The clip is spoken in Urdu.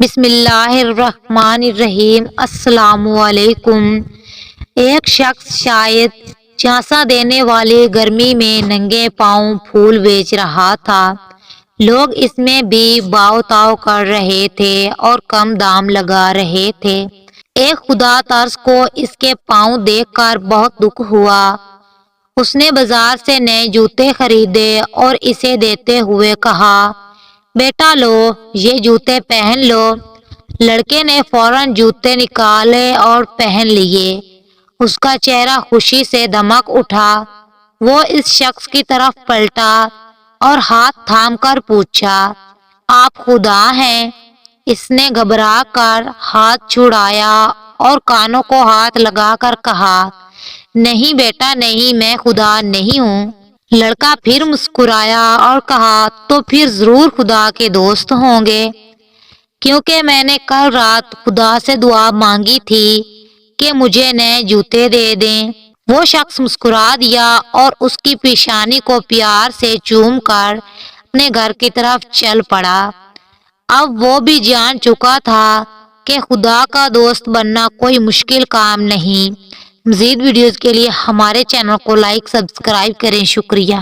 بسم اللہ الرحمن الرحیم۔ السلام علیکم۔ ایک شخص شاید جھانسا دینے والی گرمی میں ننگے پاؤں پھول بیچ رہا تھا۔ لوگ اس میں بھی بھاؤ تاؤ کر رہے تھے اور کم دام لگا رہے تھے۔ ایک خدا ترس کو اس کے پاؤں دیکھ کر بہت دکھ ہوا۔ اس نے بازار سے نئے جوتے خریدے اور اسے دیتے ہوئے کہا، بیٹا لو، یہ جوتے پہن لو۔ لڑکے نے فوراً جوتے نکالے اور پہن لیے۔ اس کا چہرہ خوشی سے دمک اٹھا۔ وہ اس شخص کی طرف پلٹا اور ہاتھ تھام کر پوچھا، آپ خدا ہیں؟ اس نے گھبرا کر ہاتھ چھڑایا اور کانوں کو ہاتھ لگا کر کہا، نہیں بیٹا نہیں، میں خدا نہیں ہوں۔ لڑکا پھر مسکرایا اور کہا، تو پھر ضرور خدا کے دوست ہوں گے، کیونکہ میں نے کل رات خدا سے دعا مانگی تھی کہ مجھے نئے جوتے دے دیں۔ وہ شخص مسکرا دیا اور اس کی پیشانی کو پیار سے چوم کر اپنے گھر کی طرف چل پڑا۔ اب وہ بھی جان چکا تھا کہ خدا کا دوست بننا کوئی مشکل کام نہیں۔ مزید ویڈیوز کے لیے ہمارے چینل کو لائک، سبسکرائب کریں۔ شکریہ۔